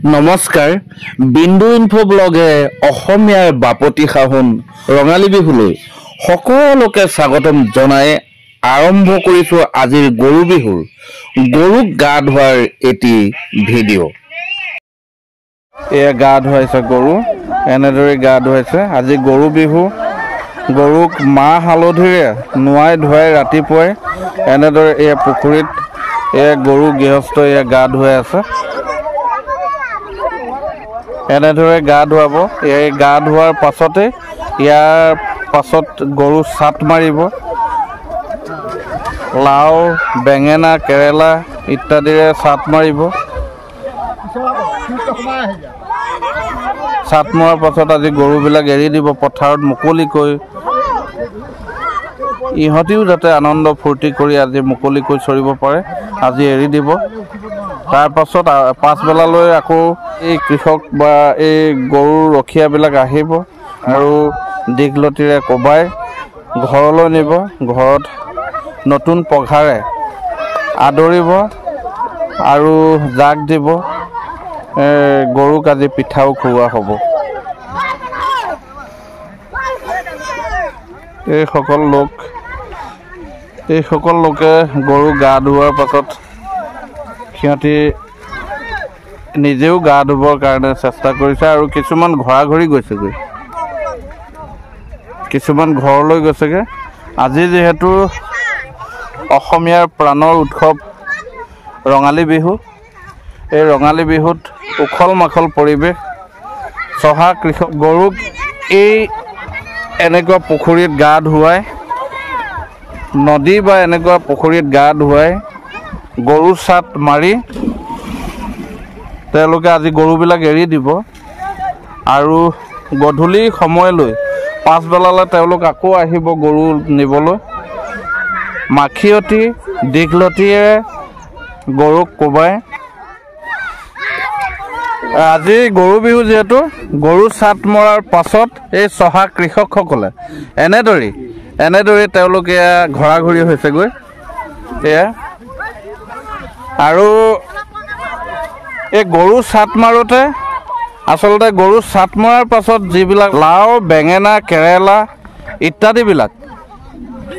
নমস্কাৰ বিন্দু ইনফো ব্লগে অসমীয়াৰ বাপতি সাহোন ৰঙালী বিহুলৈ সকলোকে স্বাগতম জনাই আৰম্ভ কৰিছো আজিৰ গৰু বিহুৰ গৰুক গা ধোৱাৰ এটি ভিডিঅ' এয়া গা ধুৱাইছে গৰু এনেদৰে গা ধুৱাইছে আজি গৰু বিহু গৰুক মাহ হালধিৰে নুৱাই ধুৱাই ৰাতিপুৱাই এনেদৰে এয়া পুখুৰীত এয়া গৰু গৃহস্থ এয়া গা ধুৱাই আছে এনেদৰে গা ধুৱাব এই গা ধোৱাৰ পাছতে ইয়াৰ পাছত গৰু ছাট মাৰিব লাও বেঙেনা কেৰেলা ইত্যাদিৰে ছাট মাৰিব ছাট মৰাৰ পাছত আজি গৰুবিলাক এৰি দিব পথাৰত মুকলিকৈ ইহঁতিও যাতে আনন্দ ফূৰ্তি কৰি আজি মুকলিকৈ চৰিব পাৰে আজি এৰি দিব তাৰ পাছত পাছবেলালৈ আকৌ এই কৃষক বা এই গৰু ৰখীয়াবিলাক আহিব আৰু দীঘলতিৰে কোবাই ঘৰলৈ নিব ঘৰত নতুন পঘাৰে আদৰিব আৰু জাক দিব গৰুক আজি পিঠাও খুওৱা হ'ব এই সকল লোকে গৰু গা ধোৱাৰ পাছত সিহঁতি নিজেও গা ধুবৰ কাৰণে চেষ্টা কৰিছে আৰু কিছুমান ঘৰা-ঘৰি গৈছেগৈ কিছুমান ঘৰলৈ গৈছেগৈ আজি যেহেতু অসমীয়াৰ প্ৰাণৰ উৎসৱ ৰঙালী বিহু এই ৰঙালী বিহুত উখল মাখল পৰিৱেশ চহা কৃষক গৰুক এই এনেকুৱা পুখুৰীত গা ধুৱাই নদী বা এনেকুৱা পুখুৰীত গা ধুৱাই গৰু ছাট মাৰি তেওঁলোকে আজি গৰুবিলাক এৰি দিব আৰু গধূলি সময়লৈ পাছবেলালৈ তেওঁলোক আকৌ আহিব গৰু নিবলৈ মাখিয়তী দীঘলতিৰে গৰুক কোবাই আজি গৰু বিহু যিহেতু গৰু ছাট মৰাৰ পাছত এই চহা কৃষকসকলে এনেদৰে তেওঁলোকে ঘৰা-ঘৰি হৈছেগৈ এয়া আৰু এই গৰু ছাট মাৰোঁতে আচলতে গৰু ছাট মৰাৰ পাছত যিবিলাক লাও বেঙেনা কেৰেলা ইত্যাদিবিলাক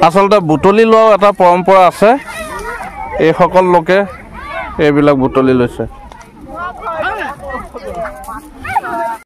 আচলতে বুটলি লোৱাও এটা পৰম্পৰা আছে এইসকল লোকে এইবিলাক বুটলি লৈছে